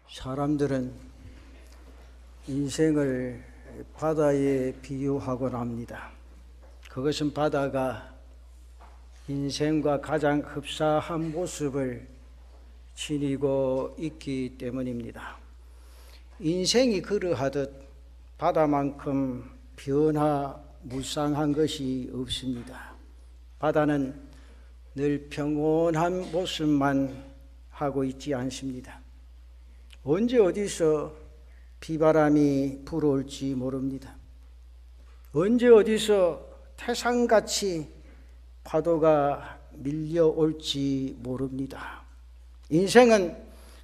사람들은 인생을 바다에 비유하곤 합니다. 그것은 바다가 인생과 가장 흡사한 모습을 지니고 있기 때문입니다. 인생이 그러하듯 바다만큼 변화무쌍한 것이 없습니다. 바다는 늘 평온한 모습만 하고 있지 않습니다. 언제 어디서 비바람이 불어올지 모릅니다. 언제 어디서 태산같이 파도가 밀려올지 모릅니다. 인생은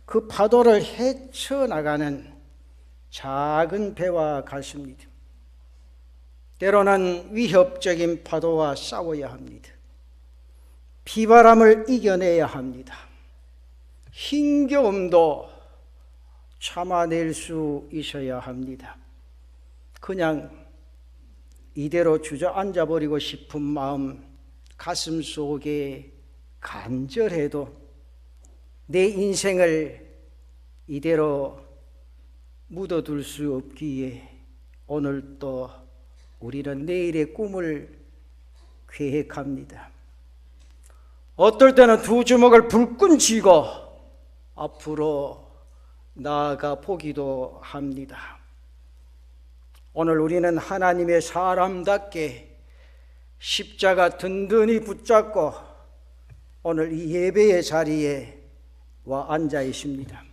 그 파도를 헤쳐나가는 작은 배와 같습니다. 때로는 위협적인 파도와 싸워야 합니다. 비바람을 이겨내야 합니다. 힘겨움도 참아낼 수 있어야 합니다. 그냥 이대로 주저앉아 버리고 싶은 마음 가슴 속에 간절해도 내 인생을 이대로 묻어둘 수 없기에 오늘 또 우리는 내일의 꿈을 계획합니다. 어떨 때는 두 주먹을 불끈 쥐고 앞으로 나아가 보기도 합니다. 오늘 우리는 하나님의 사람답게 십자가 든든히 붙잡고 오늘 이 예배의 자리에 와 앉아 있습니다.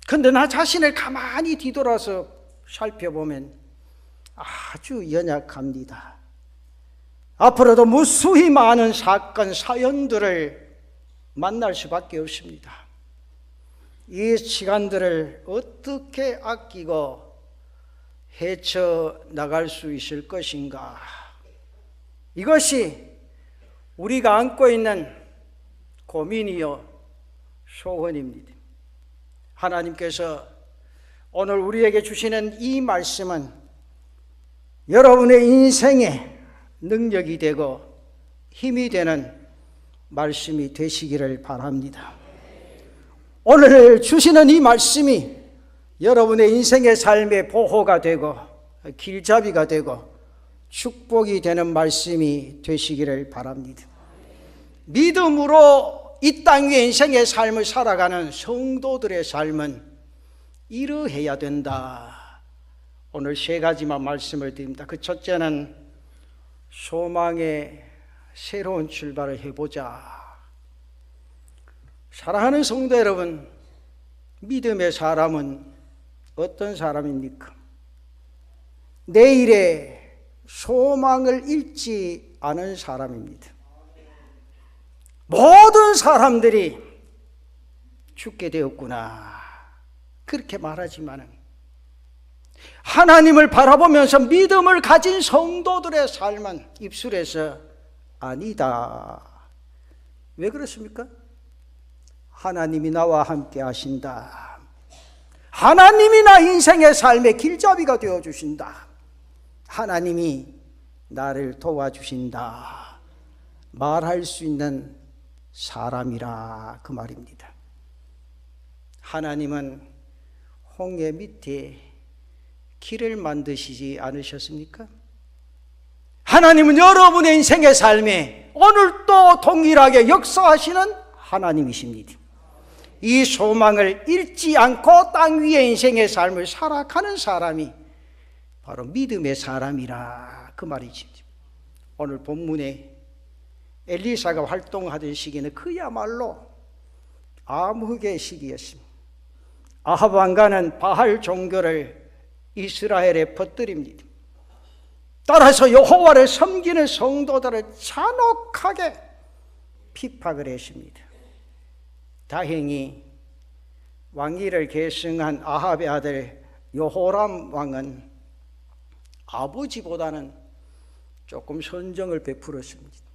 그런데 나 자신을 가만히 뒤돌아서 살펴보면 아주 연약합니다. 앞으로도 무수히 많은 사건, 사연들을 만날 수밖에 없습니다. 이 시간들을 어떻게 아끼고 헤쳐나갈 수 있을 것인가? 이것이 우리가 안고 있는 고민이요 소원입니다. 하나님께서 오늘 우리에게 주시는 이 말씀은 여러분의 인생에 능력이 되고 힘이 되는 말씀이 되시기를 바랍니다. 오늘 주시는 이 말씀이 여러분의 인생의 삶의 보호가 되고 길잡이가 되고 축복이 되는 말씀이 되시기를 바랍니다. 믿음으로 이 땅 위에 인생의 삶을 살아가는 성도들의 삶은 이러해야 된다. 오늘 세 가지만 말씀을 드립니다. 그 첫째는 소망의 새로운 출발을 해보자. 사랑하는 성도 여러분, 믿음의 사람은 어떤 사람입니까? 내일의 소망을 잃지 않은 사람입니다. 모든 사람들이 죽게 되었구나 그렇게 말하지만은 하나님을 바라보면서 믿음을 가진 성도들의 삶은 입술에서 아니다. 왜 그렇습니까? 하나님이 나와 함께 하신다. 하나님이 나 인생의 삶의 길잡이가 되어주신다. 하나님이 나를 도와주신다. 말할 수 있는 사람이라 그 말입니다. 하나님은 홍해 밑에 길을 만드시지 않으셨습니까? 하나님은 여러분의 인생의 삶에 오늘도 동일하게 역사하시는 하나님이십니다. 이 소망을 잃지 않고 땅 위에 인생의 삶을 살아가는 사람이 바로 믿음의 사람이라 그 말이지. 오늘 본문에 엘리사가 활동하던 시기는 그야말로 암흑의 시기였습니다. 아합 왕가는 바알 종교를 이스라엘에 퍼뜨립니다. 따라서 여호와를 섬기는 성도들을 잔혹하게 핍박을 했습니다. 다행히 왕위를 계승한 아합의 아들 여호람 왕은 아버지보다는 조금 선정을 베풀었습니다.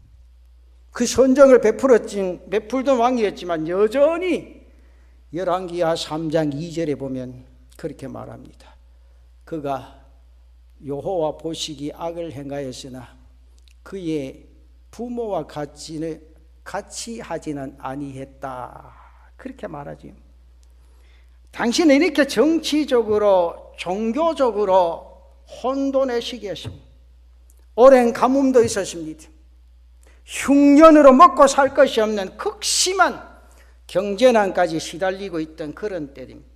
그 선정을 베풀던 왕이었지만 여전히 열왕기하 3장 2절에 보면 그렇게 말합니다. 그가 여호와 보시기 악을 행하였으나 그의 부모와 같이 하지는 아니했다. 그렇게 말하지. 당신은 이렇게 정치적으로 종교적으로 혼돈의 시기였습니다. 오랜 가뭄도 있었습니다. 흉년으로 먹고 살 것이 없는 극심한 경제난까지 시달리고 있던 그런 때입니다.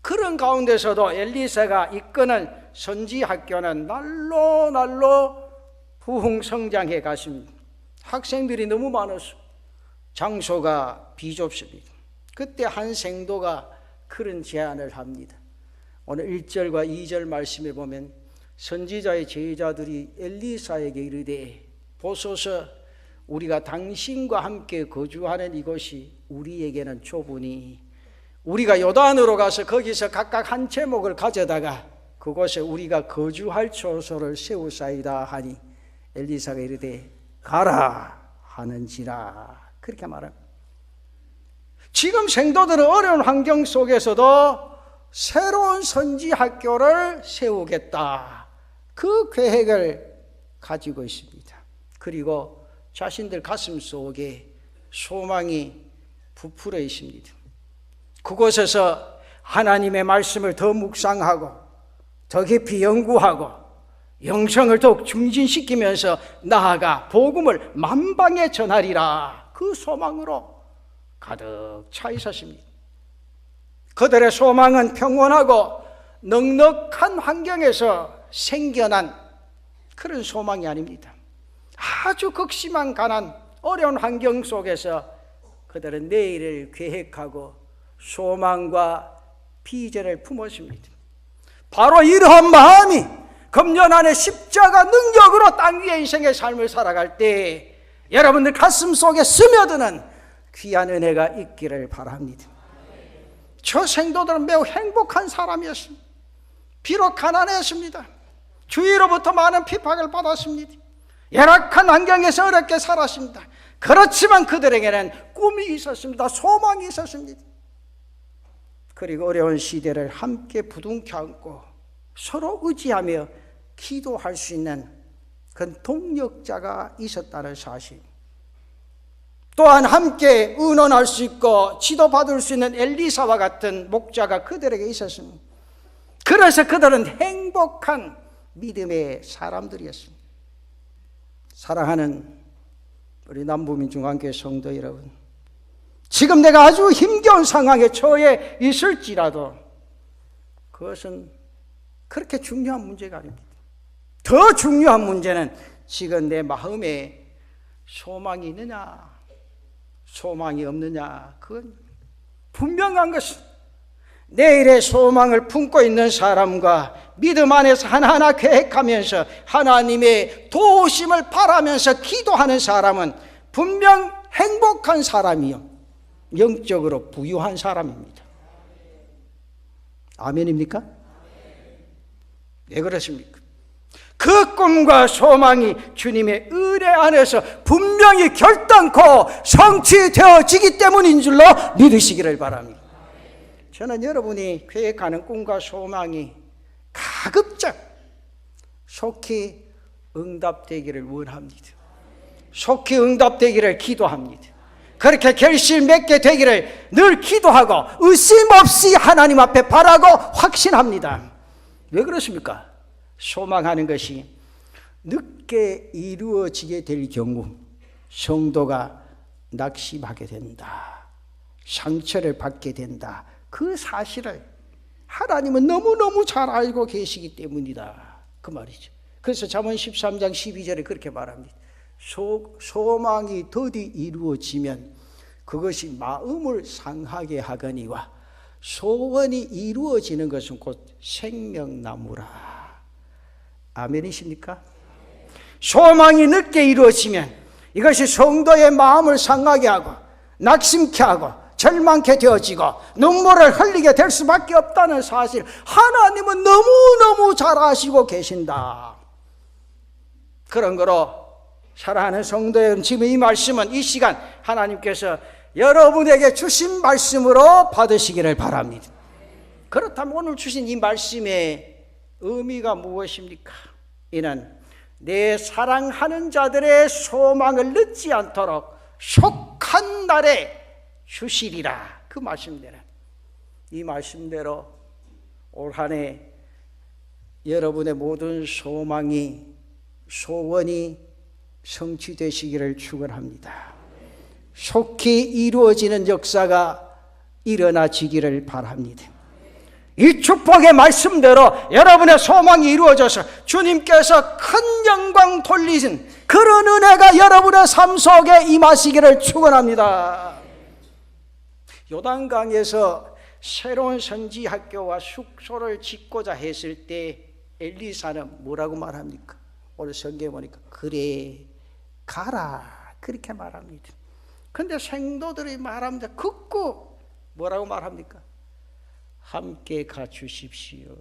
그런 가운데서도 엘리사가 이끄는 선지학교는 날로 부흥성장해 갔습니다. 학생들이 너무 많아서 장소가 비좁습니다. 그때 한 생도가 그런 제안을 합니다. 오늘 1절과 2절 말씀에 보면 선지자의 제자들이 엘리사에게 이르되 보소서 우리가 당신과 함께 거주하는 이곳이 우리에게는 좁으니 우리가 요단으로 가서 거기서 각각 한 제목을 가져다가 그곳에 우리가 거주할 처소를 세우사이다 하니 엘리사가 이르되 가라 하는지라 그렇게 말합니다. 지금 생도들은 어려운 환경 속에서도 새로운 선지학교를 세우겠다 그 계획을 가지고 있습니다. 그리고 자신들 가슴 속에 소망이 부풀어 있습니다. 그곳에서 하나님의 말씀을 더 묵상하고 더 깊이 연구하고 영성을 더욱 증진시키면서 나아가 복음을 만방에 전하리라 그 소망으로 가득 차 있었습니다. 그들의 소망은 평온하고 넉넉한 환경에서 생겨난 그런 소망이 아닙니다. 아주 극심한 가난, 어려운 환경 속에서 그들은 내일을 계획하고 소망과 비전을 품었습니다. 바로 이러한 마음이 금년 안에 십자가 능력으로 땅 위의 인생의 삶을 살아갈 때 여러분들 가슴 속에 스며드는 귀한 은혜가 있기를 바랍니다. 저 생도들은 매우 행복한 사람이었습니다. 비록 가난했습니다. 주위로부터 많은 핍박을 받았습니다. 열악한 환경에서 어렵게 살았습니다. 그렇지만 그들에게는 꿈이 있었습니다. 소망이 있었습니다. 그리고 어려운 시대를 함께 부둥켜 안고 서로 의지하며 기도할 수 있는 그 동력자가 있었다는 사실, 또한 함께 의논할 수 있고 지도받을 수 있는 엘리사와 같은 목자가 그들에게 있었습니다. 그래서 그들은 행복한 믿음의 사람들이었습니다. 사랑하는 우리 남부민중앙교회 성도 여러분, 지금 내가 아주 힘겨운 상황에 처해 있을지라도 그것은 그렇게 중요한 문제가 아닙니다. 더 중요한 문제는 지금 내 마음에 소망이 있느냐 소망이 없느냐, 그건 분명한 것은 내일의 소망을 품고 있는 사람과 믿음 안에서 하나하나 계획하면서 하나님의 도우심을 바라면서 기도하는 사람은 분명 행복한 사람이요 영적으로 부유한 사람입니다. 아멘입니까? 왜 그렇습니까? 그 꿈과 소망이 주님의 은혜 안에서 분명히 결단코 성취되어지기 때문인 줄로 믿으시기를 바랍니다. 저는 여러분이 계획하는 꿈과 소망이 가급적 속히 응답되기를 원합니다. 속히 응답되기를 기도합니다. 그렇게 결실 맺게 되기를 늘 기도하고 의심 없이 하나님 앞에 바라고 확신합니다. 왜 그렇습니까? 소망하는 것이 늦게 이루어지게 될 경우 성도가 낙심하게 된다, 상처를 받게 된다. 그 사실을 하나님은 너무너무 잘 알고 계시기 때문이다, 그 말이죠. 그래서 잠언 13장 12절에 그렇게 말합니다. 소망이 더디 이루어지면 그것이 마음을 상하게 하거니와 소원이 이루어지는 것은 곧 생명나무라. 아멘이십니까? 소망이 늦게 이루어지면 이것이 성도의 마음을 상하게 하고 낙심케 하고 절망케 되어지고 눈물을 흘리게 될 수밖에 없다는 사실, 하나님은 너무너무 잘 아시고 계신다. 그런 거로 사랑하는 성도 여러분, 지금 이 말씀은 이 시간 하나님께서 여러분에게 주신 말씀으로 받으시기를 바랍니다. 그렇다면 오늘 주신 이 말씀의 의미가 무엇입니까? 이는 내 사랑하는 자들의 소망을 늦지 않도록 속한 날에 주시리라, 그 말씀대로 이 말씀대로 올 한 해 여러분의 모든 소망이, 소원이 성취되시기를 축원합니다. 속히 이루어지는 역사가 일어나지기를 바랍니다. 이 축복의 말씀대로 여러분의 소망이 이루어져서 주님께서 큰 영광 돌리신 그런 은혜가 여러분의 삶 속에 임하시기를 축원합니다. 요단강에서 새로운 선지학교와 숙소를 짓고자 했을 때 엘리사는 뭐라고 말합니까? 오늘 성경에 보니까 그래 가라 그렇게 말합니다. 근데 생도들이 말합니다. 극구 뭐라고 말합니까? 함께 가주십시오.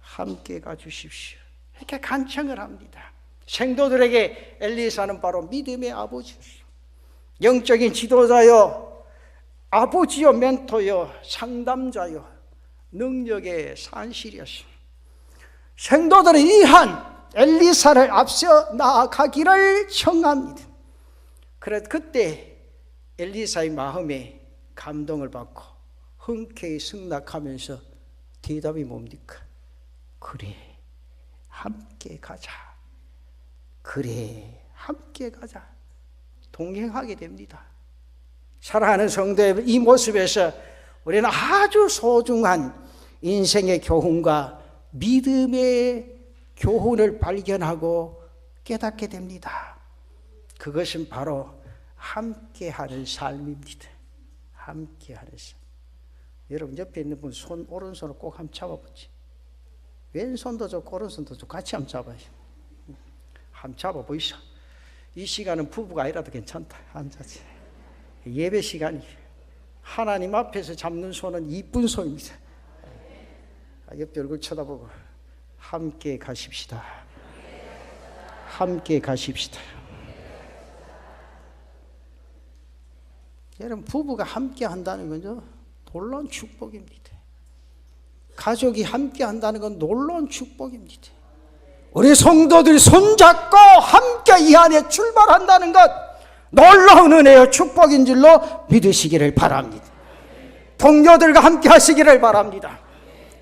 함께 가주십시오. 이렇게 간청을 합니다. 생도들에게 엘리사는 바로 믿음의 아버지였어요. 영적인 지도자요, 아버지요, 멘토요, 상담자요, 능력의 산실이었어요. 생도들은 이한 엘리사를 앞서 나아가기를 청합니다. 그래서 그때 엘리사의 마음에 감동을 받고 흔쾌히 승낙하면서 대답이 뭡니까? 그래 함께 가자. 그래 함께 가자. 동행하게 됩니다. 사랑하는 성도의 이 모습에서 우리는 아주 소중한 인생의 교훈과 믿음의 교훈을 발견하고 깨닫게 됩니다. 그것은 바로 함께하는 삶입니다. 함께하는 삶. 여러분 옆에 있는 분 손, 오른손을 꼭 한번 잡아보지. 왼손도 좋고 오른손도 좋고 같이 한번 잡아요. 한번 잡아보이소. 이 시간은 부부가 아니라도 괜찮다. 앉아지. 예배 시간이 하나님 앞에서 잡는 손은 이쁜 손입니다. 옆에 얼굴 쳐다보고 함께 가십시다. 함께 가십시다. 여러분 부부가 함께 한다는 건요 놀라운 축복입니다. 가족이 함께 한다는 건 놀라운 축복입니다. 우리 성도들이 손잡고 함께 이 안에 출발한다는 것 놀라운 은혜요 축복인 줄로 믿으시기를 바랍니다. 동료들과 함께 하시기를 바랍니다.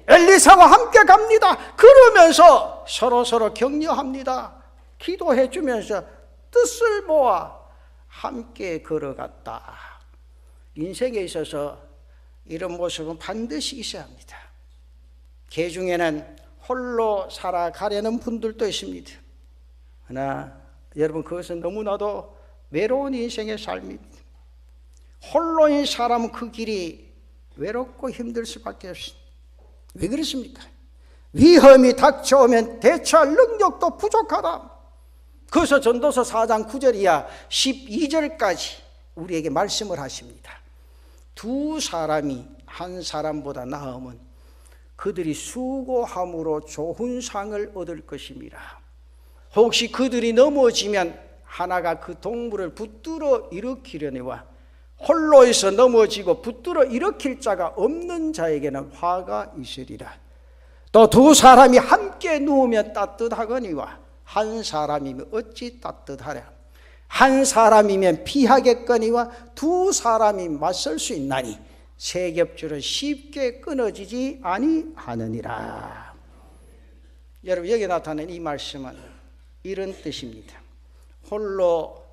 엘리사와 함께 갑니다. 그러면서 서로 격려합니다. 기도해 주면서 뜻을 모아 함께 걸어갔다. 인생에 있어서 이런 모습은 반드시 있어야 합니다. 개 중에는 홀로 살아가려는 분들도 있습니다. 그러나 여러분 그것은 너무나도 외로운 인생의 삶입니다. 홀로인 사람은 그 길이 외롭고 힘들 수밖에 없습니다. 왜 그렇습니까? 위험이 닥쳐오면 대처할 능력도 부족하다. 그래서 전도서 4장 9절 이하 12절까지 우리에게 말씀을 하십니다. 두 사람이 한 사람보다 나으면 그들이 수고함으로 좋은 상을 얻을 것입니다. 혹시 그들이 넘어지면 하나가 그 동물을 붙들어 일으키려니와 홀로에서 넘어지고 붙들어 일으킬 자가 없는 자에게는 화가 있으리라. 또 두 사람이 함께 누우면 따뜻하거니와 한 사람이면 어찌 따뜻하랴. 한 사람이면 피하겠거니와 두 사람이 맞설 수 있나니 세 겹줄은 쉽게 끊어지지 아니하느니라. 여러분 여기 나타난 이 말씀은 이런 뜻입니다. 홀로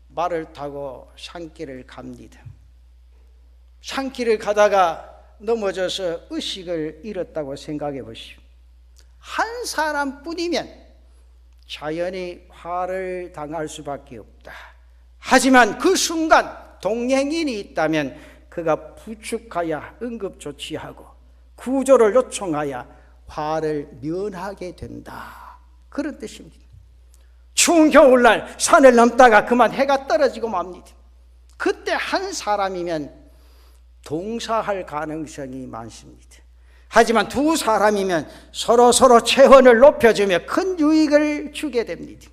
말을 타고 산길을 갑니다. 산길을 가다가 넘어져서 의식을 잃었다고 생각해 보십시오. 한 사람뿐이면 자연히 화를 당할 수밖에 없다. 하지만 그 순간 동행인이 있다면 그가 부축하여 응급조치하고 구조를 요청하여 화를 면하게 된다. 그런 뜻입니다. 추운 겨울날 산을 넘다가 그만 해가 떨어지고 맙니다. 그때 한 사람이면 동사할 가능성이 많습니다. 하지만 두 사람이면 서로 체온을 높여주며 큰 유익을 주게 됩니다.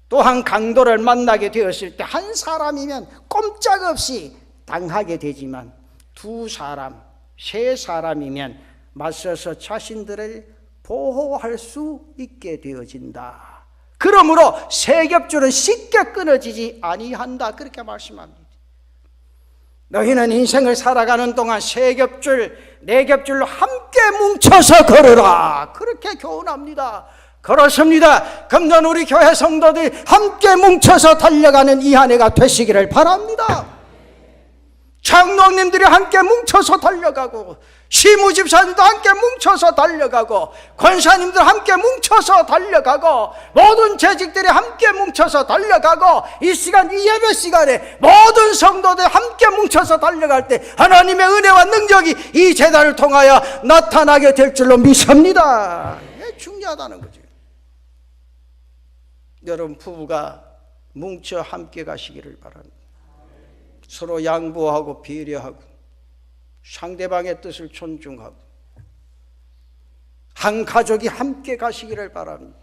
또한 강도를 만나게 되었을 때 한 사람이면 꼼짝없이 당하게 되지만 두 사람, 세 사람이면 맞서서 자신들을 보호할 수 있게 되어진다. 그러므로 세 겹줄은 쉽게 끊어지지 아니한다. 그렇게 말씀합니다. 너희는 인생을 살아가는 동안 세 겹줄 네 겹줄로 함께 뭉쳐서 걸으라. 그렇게 교훈합니다. 그렇습니다. 금년 우리 교회 성도들이 함께 뭉쳐서 달려가는 이 한 해가 되시기를 바랍니다. 장로님들이 함께 뭉쳐서 달려가고, 시무집사님도 함께 뭉쳐서 달려가고, 권사님들 함께 뭉쳐서 달려가고, 모든 재직들이 함께 뭉쳐서 달려가고, 이 시간, 이 예배 시간에 모든 성도들이 함께 뭉쳐서 달려갈 때 하나님의 은혜와 능력이 이 제단을 통하여 나타나게 될 줄로 믿습니다. 이게 중요하다는 거죠. 여러분, 부부가 뭉쳐 함께 가시기를 바랍니다. 서로 양보하고 배려하고 상대방의 뜻을 존중하고 한 가족이 함께 가시기를 바랍니다.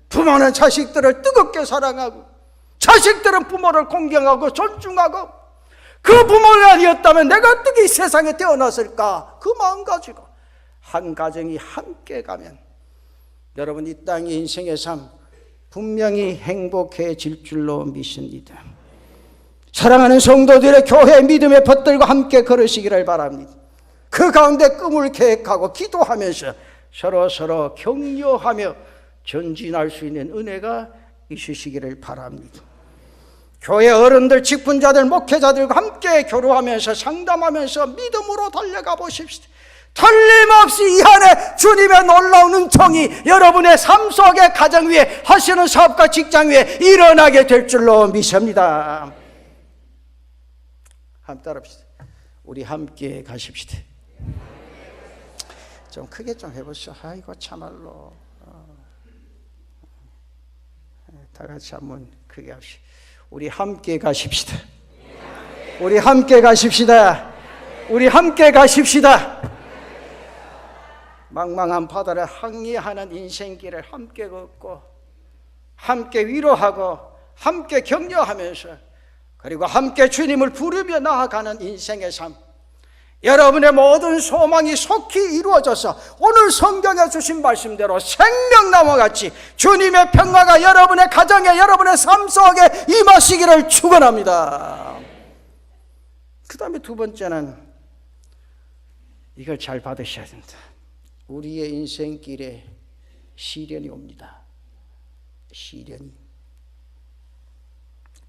부모는 자식들을 뜨겁게 사랑하고 자식들은 부모를 공경하고 존중하고, 그 부모가 아니었다면 내가 어떻게 이 세상에 태어났을까, 그 마음 가지고 한 가정이 함께 가면 여러분, 이 땅의 인생의 삶 분명히 행복해질 줄로 믿습니다. 사랑하는 성도들의 교회 믿음의 벗들과 함께 걸으시기를 바랍니다. 그 가운데 꿈을 계획하고 기도하면서 서로 격려하며 전진할 수 있는 은혜가 있으시기를 바랍니다. 교회 어른들, 직분자들, 목회자들과 함께 교류하면서 상담하면서 믿음으로 달려가 보십시오. 틀림없이 이 한 해 주님의 놀라운 은총이 여러분의 삶 속에, 가정 위에, 하시는 사업과 직장 위에 일어나게 될 줄로 믿습니다. 한번 따라합시다. 우리 함께 가십시다. 좀 크게 좀 해보시죠. 아이고 참말로. 다 같이 한번 크게 합시다. 우리 함께 가십시다. 우리 함께 가십시다. 우리 함께 가십시다. 망망한 바다를 항해하는 인생길을 함께 걷고, 함께 위로하고, 함께 격려하면서, 그리고 함께 주님을 부르며 나아가는 인생의 삶, 여러분의 모든 소망이 속히 이루어져서 오늘 성경에 주신 말씀대로 생명나무와 같이 주님의 평화가 여러분의 가정에, 여러분의 삶 속에 임하시기를 축원합니다. 그 다음에 두 번째는 이걸 잘 받으셔야 됩니다. 우리의 인생길에 시련이 옵니다. 시련이.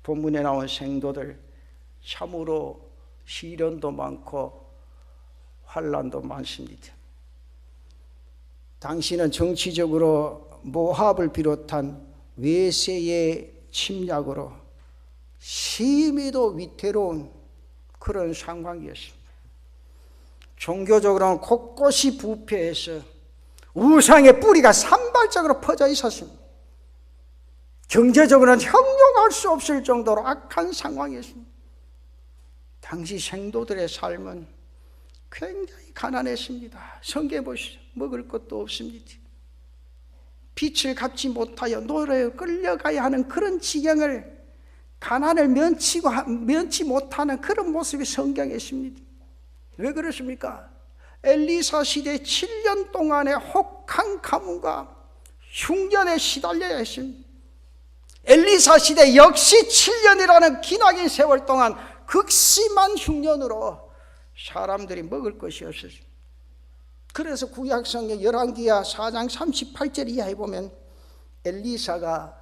본문에 나온 생도들 참으로 시련도 많고 환난도 많습니다. 당시는 정치적으로 모압을 비롯한 외세의 침략으로 심히도 위태로운 그런 상황이었습니다. 종교적으로는 곳곳이 부패해서 우상의 뿌리가 산발적으로 퍼져 있었습니다. 경제적으로는 형용할 수 없을 정도로 악한 상황이었습니다. 당시 생도들의 삶은 굉장히 가난했습니다. 성경에 보시죠. 먹을 것도 없습니다. 빛을 갚지 못하여 노래에 끌려가야 하는 그런 지경을, 가난을 면치 못하는 그런 모습이 성경에 있습니다. 왜 그렇습니까? 엘리사 시대 7년 동안의 혹한 가뭄과 흉년에 시달려야 했습니다. 엘리사 시대 역시 7년이라는 기나긴 세월 동안 극심한 흉년으로 사람들이 먹을 것이 없었습니다. 그래서 구약성경 열왕기하 4장 38절 이하에 보면 엘리사가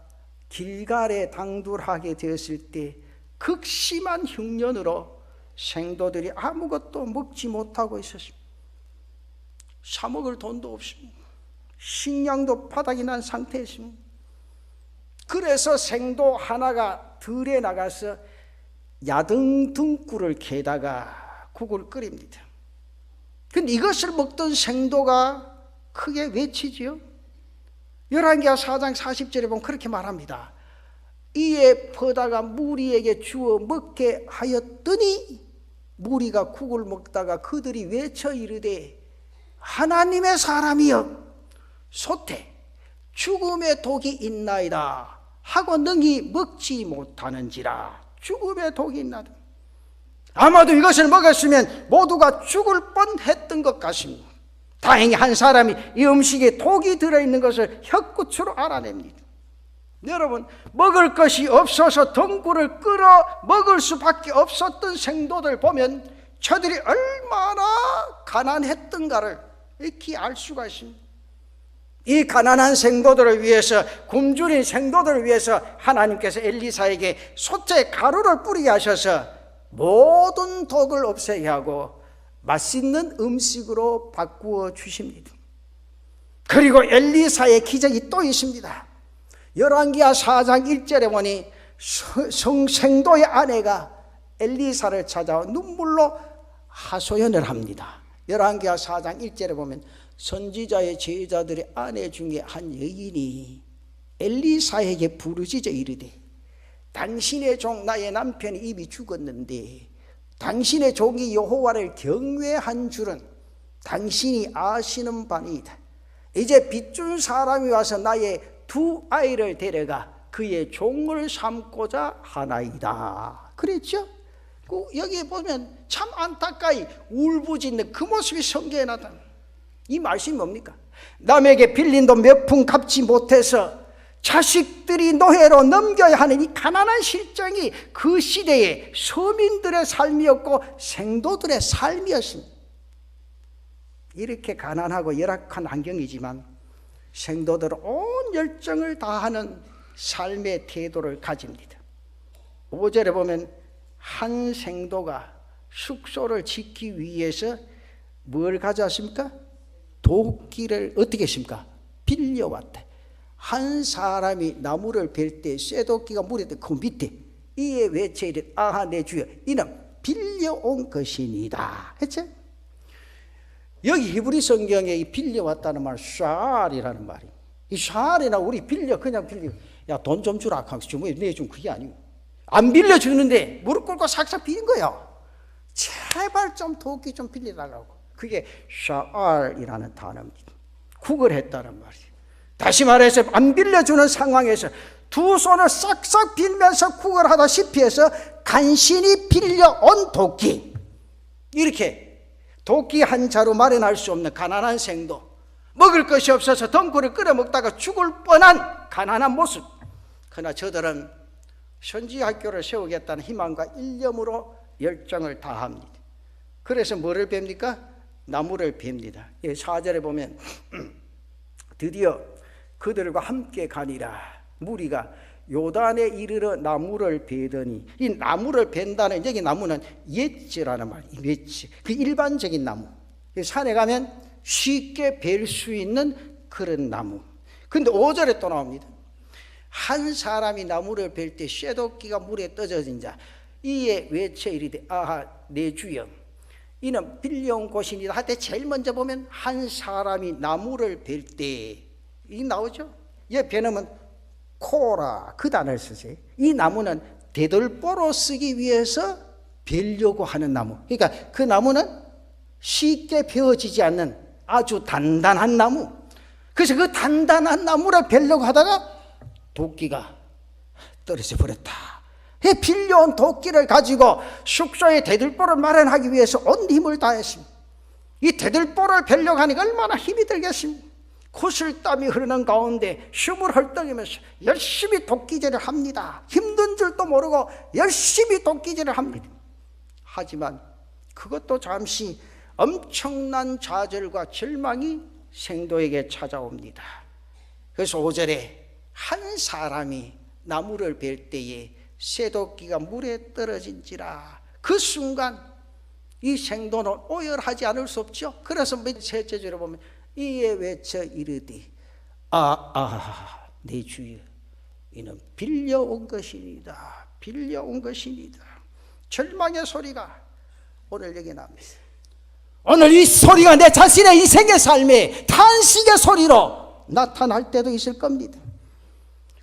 길갈에 당돌하게 되었을 때 극심한 흉년으로 생도들이 아무것도 먹지 못하고 있었습니다. 사 먹을 돈도 없습니다. 식량도 바닥이 난 상태였습니다. 그래서 생도 하나가 들에 나가서 야등 등굴을 캐다가 국을 끓입니다. 근데 이것을 먹던 생도가 크게 외치지요. 열왕기하 4장 40절에 보면 그렇게 말합니다. 이에 퍼다가 무리에게 주어 먹게 하였더니 무리가 국을 먹다가 그들이 외쳐 이르되 하나님의 사람이여 소태 죽음의 독이 있나이다 하고 능히 먹지 못하는지라. 죽음의 독이 있나이다. 아마도 이것을 먹었으면 모두가 죽을 뻔했던 것 같습니다. 다행히 한 사람이 이 음식에 독이 들어있는 것을 혀끝으로 알아냅니다. 여러분, 먹을 것이 없어서 등굴을 끌어 먹을 수밖에 없었던 생도들 보면 저들이 얼마나 가난했던가를 이렇게 알 수가 있습니다. 이 가난한 생도들을 위해서, 굶주린 생도들을 위해서 하나님께서 엘리사에게 솥에 가루를 뿌리게 하셔서 모든 독을 없애게 하고 맛있는 음식으로 바꾸어 주십니다. 그리고 엘리사의 기적이 또 있습니다. 열왕기하 4장 1절에 보니 생도의 아내가 엘리사를 찾아와 눈물로 하소연을 합니다. 열왕기하 4장 1절에 보면 선지자의 제자들의 아내 중에 한 여인이 엘리사에게 부르짖어 이르되 당신의 종 나의 남편이 이미 죽었는데 당신의 종이 여호와를 경외한 줄은 당신이 아시는 바니이다. 이제 빚준 사람이 와서 나의 두 아이를 데려가 그의 종을 삼고자 하나이다. 그랬죠? 여기 보면 참 안타까이 울부짖는 그 모습이 성경에 나타납니다. 이 말씀이 뭡니까? 남에게 빌린 돈 몇 푼 갚지 못해서 자식들이 노예로 넘겨야 하는 이 가난한 실정이 그 시대의 서민들의 삶이었고 생도들의 삶이었습니다. 이렇게 가난하고 열악한 환경이지만 생도들은 온 열정을 다하는 삶의 태도를 가집니다. 5절에 보면 한 생도가 숙소를 짓기 위해서 뭘 가져왔습니까? 도끼를 어떻게 했습니까? 빌려왔대. 한 사람이 나무를 벨 때 쇠도끼가 물에 들 그 밑에 이에 외쳐 이르되 아하 내 주여 이는 빌려온 것이니이다 했죠? 여기 히브리 성경에 이 빌려왔다는 말 샤알이라는 말이에요. 이 샤알이나 우리 그냥 빌려 야 돈 좀 주라 하면서 주면 내준 그게 아니고 안 빌려주는데 무릎 꿇고 삭삭 비는 거예요. 제발 좀 도끼 좀 빌려달라고. 그게 샤알이라는 단어입니다. 구걸했다는 말이에요. 다시 말해서 안 빌려주는 상황에서 두 손을 싹싹 빌면서 구걸하다시피 해서 간신히 빌려온 도끼, 이렇게 도끼 한 자루 마련할 수 없는 가난한 생도, 먹을 것이 없어서 덩굴을 끓여 먹다가 죽을 뻔한 가난한 모습. 그러나 저들은 선지학교를 세우겠다는 희망과 일념으로 열정을 다합니다. 그래서 뭐를 뵙니까? 나무를 뵙니다. 4절에 보면 드디어 그들과 함께 가니라. 무리가 요단에 이르러 나무를 베더니, 이 나무를 벤다는, 여기 나무는 예츠라는 말이에요. 예츠, 그 일반적인 나무, 산에 가면 쉽게 벨 수 있는 그런 나무. 근데 5절에 또 나옵니다. 한 사람이 나무를 벨 때 쇠도끼가 물에 떠져진 자 이에 외쳐 이르되 아하 내 주여 이는 빌려온 곳이니이다 할 때 제일 먼저 보면 한 사람이 나무를 벨 때 이 나오죠. 얘 베놓으면 코라 그 단어를 쓰세요. 이 나무는 대들보로 쓰기 위해서 베려고 하는 나무. 그러니까 그 나무는 쉽게 베어지지 않는 아주 단단한 나무. 그래서 그 단단한 나무를 베려고 하다가 도끼가 떨어져 버렸다. 빌려온 도끼를 가지고 숙소에 대들보를 마련하기 위해서 온 힘을 다했습니다. 이 대들보를 베려고 하니까 얼마나 힘이 들겠습니까? 구슬땀이 흐르는 가운데 숨을 헐떡이면서 열심히 도끼질을 합니다. 힘든 줄도 모르고 열심히 도끼질을 합니다. 하지만 그것도 잠시 엄청난 좌절과 절망이 생도에게 찾아옵니다. 그래서 5절에 한 사람이 나무를 벨 때에 쇠도끼가 물에 떨어진지라. 그 순간 이 생도는 오열하지 않을 수 없죠. 그래서 셋째 절에 보면 이에 외쳐 이르되 내 주여 이는 빌려온 것이니이다. 빌려온 것이니이다. 절망의 소리가 오늘 여기 납니다. 오늘 이 소리가 내 자신의 인생의 삶에 탄식의 소리로 나타날 때도 있을 겁니다.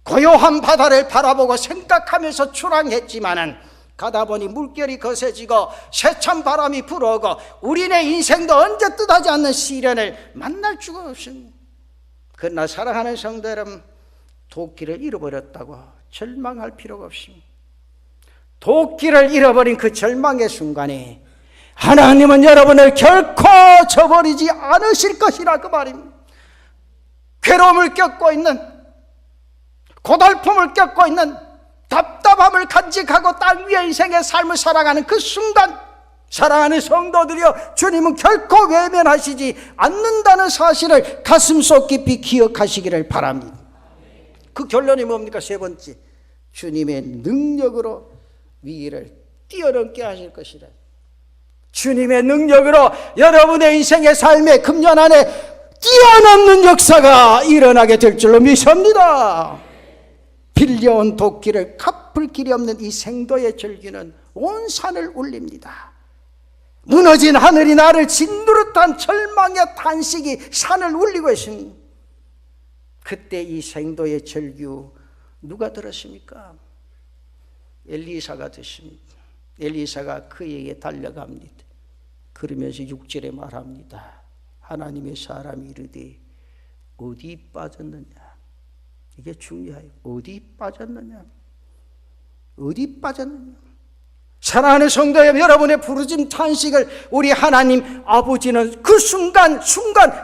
고요한 바다를 바라보고 생각하면서 출항했지만은 가다 보니 물결이 거세지고 세찬 바람이 불어오고 우리네 인생도 언제 뜻하지 않는 시련을 만날 수가 없습니다. 그러나 사랑하는 성도 여러분, 도끼를 잃어버렸다고 절망할 필요가 없습니다. 도끼를 잃어버린 그 절망의 순간에 하나님은 여러분을 결코 저버리지 않으실 것이라 그 말입니다. 괴로움을 겪고 있는, 고달픔을 겪고 있는, 답답함을 간직하고 땅 위의 인생의 삶을 살아가는 그 순간 사랑하는 성도들이여, 주님은 결코 외면하시지 않는다는 사실을 가슴속 깊이 기억하시기를 바랍니다. 그 결론이 뭡니까? 세 번째, 주님의 능력으로 위기를 뛰어넘게 하실 것이라. 주님의 능력으로 여러분의 인생의 삶의 금년 안에 뛰어넘는 역사가 일어나게 될 줄로 믿습니다. 빌려온 도끼를 갚을 길이 없는 이 생도의 절규는 온 산을 울립니다. 무너진 하늘이 나를 짓누르탄 절망의 탄식이 산을 울리고 있습니다. 그때 이 생도의 절규 누가 들었습니까? 엘리사가 듣습니다. 엘리사가 그에게 달려갑니다. 그러면서 6절에 말합니다. 하나님의 사람이 이르되 어디 빠졌느냐? 이게 중요해요. 어디 빠졌느냐? 어디 빠졌느냐? 사랑하는 성도 여러분의 부르짖음 탄식을 우리 하나님 아버지는 그 순간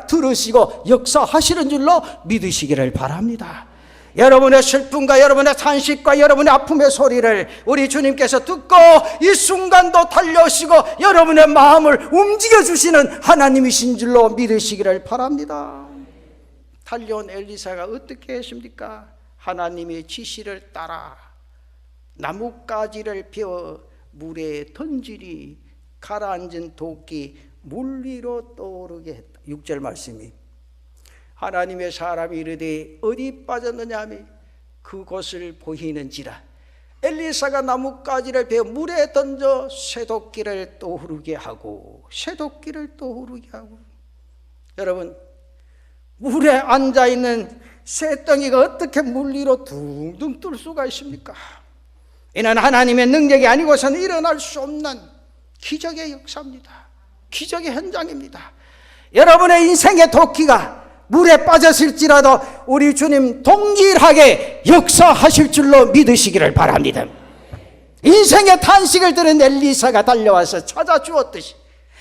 들으시고 역사하시는 줄로 믿으시기를 바랍니다. 여러분의 슬픔과 여러분의 탄식과 여러분의 아픔의 소리를 우리 주님께서 듣고 이 순간도 달려오시고 여러분의 마음을 움직여주시는 하나님이신 줄로 믿으시기를 바랍니다. 달려온 엘리사가 어떻게 했습니까? 하나님의 지시를 따라 나뭇가지를 베어 물에 던지니 가라앉은 도끼 물 위로 떠오르게 했다. 6절 말씀이, 하나님의 사람이 이르되 어디 빠졌느냐 하며 그곳을 보이는지라. 엘리사가 나뭇가지를 베어 물에 던져 쇠도끼를 떠오르게 하고, 쇠도끼를 떠오르게 하고. 여러분, 물에 앉아있는 쇠덩이가 어떻게 물 위로 둥둥 뜰 수가 있습니까? 이는 하나님의 능력이 아니고서는 일어날 수 없는 기적의 역사입니다. 기적의 현장입니다. 여러분의 인생의 도끼가 물에 빠졌을지라도 우리 주님 동일하게 역사하실 줄로 믿으시기를 바랍니다. 인생의 탄식을 들은 엘리사가 달려와서 찾아주었듯이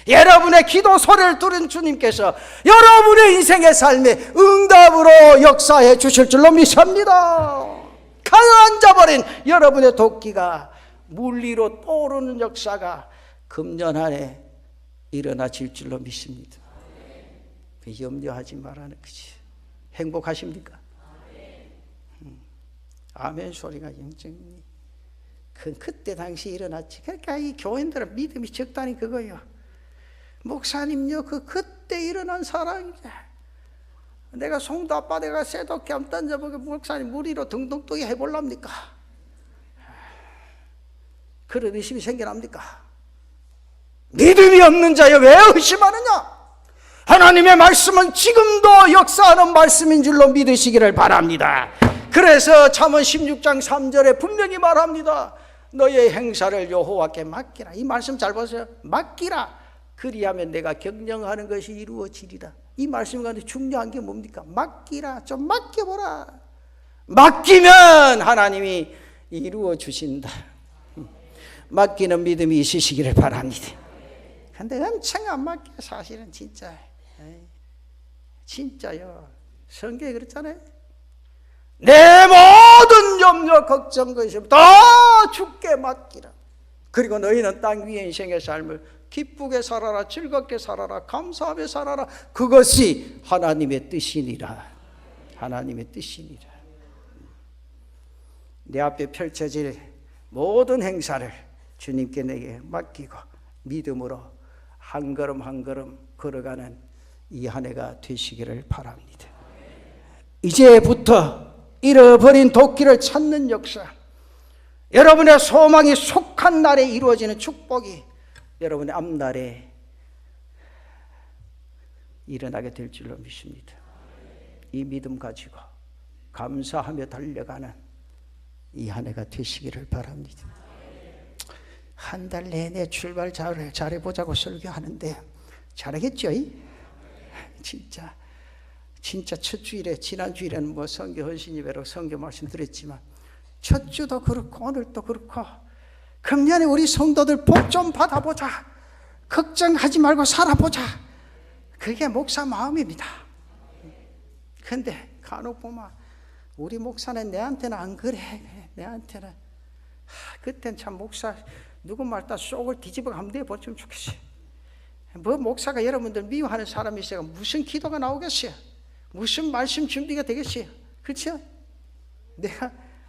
여러분의 기도 소리를 들은 주님께서 여러분의 인생의 삶에 응답으로 역사해 주실 줄로 믿습니다. 가라앉아버린 여러분의 도끼가 물 위로 떠오르는 역사가 금년 안에 일어나질 줄로 믿습니다. 염려하지 말라는 거지. 행복하십니까? 아멘 소리가 영적이니. 그때 당시 일어났지. 그러니까 이 교인들은 믿음이 적다니 그거예요. 목사님요, 그때 일어난 사랑이지. 내가 송도 아빠 내가 쇠도끼 한번 던져보고 목사님 물 위로 둥둥 뜨게 해볼랍니까? 그런 의심이 생겨납니까? 믿음이 없는 자여 왜 의심하느냐? 하나님의 말씀은 지금도 역사하는 말씀인 줄로 믿으시기를 바랍니다. 그래서 잠언 16장 3절에 분명히 말합니다. 너의 행사를 여호와께 맡기라. 이 말씀 잘 보세요. 맡기라. 그리하면 내가 경영하는 것이 이루어지리라. 이 말씀 가운데 중요한 게 뭡니까? 맡기라. 좀 맡겨보라. 맡기면 하나님이 이루어 주신다. 맡기는 믿음이 있으시기를 바랍니다. 근데 엄청 안 맡겨. 사실은 진짜요. 성경에 그렇잖아요. 내 모든 염려 걱정 것이 다 주께 맡기라. 그리고 너희는 땅 위의 인생의 삶을 기쁘게 살아라, 즐겁게 살아라, 감사하며 살아라. 그것이 하나님의 뜻이니라. 하나님의 뜻이니라. 내 앞에 펼쳐질 모든 행사를 주님께 내게 맡기고 믿음으로 한 걸음 한 걸음 걸어가는 이 한 해가 되시기를 바랍니다. 이제부터 잃어버린 도끼를 찾는 역사, 여러분의 소망이 속한 날에 이루어지는 축복이 여러분의 앞날에 일어나게 될 줄로 믿습니다. 이 믿음 가지고 감사하며 달려가는 이 한 해가 되시기를 바랍니다. 한 달 내내 출발 잘해보자고 설교하는데 잘하겠죠? 진짜 첫 주일에, 지난 주일에는 뭐 성교 헌신 예배로 성교 말씀드렸지만 첫 주도 그렇고 오늘도 그렇고 금년에 우리 성도들 복 좀 받아보자, 걱정하지 말고 살아보자, 그게 목사 마음입니다. 근데 간혹 보면 우리 목사는 내한테는 안 그래. 내한테는 그땐 참 목사 누구 말 다 속을 뒤집어 한번 내보시면 좋겠어요. 뭐 목사가 여러분들 미워하는 사람이 있어요. 무슨 기도가 나오겠어요? 무슨 말씀 준비가 되겠어요? 그렇죠?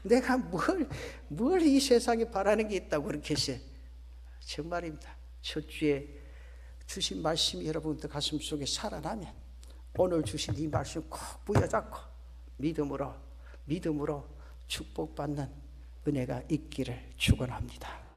내가 뭘 이 세상에 바라는 게 있다고 그렇게 했어요. 정말입니다. 첫 주에 주신 말씀이 여러분들 가슴 속에 살아나면 오늘 주신 이 말씀 꼭 부여잡고 믿음으로 축복받는 은혜가 있기를 축원합니다.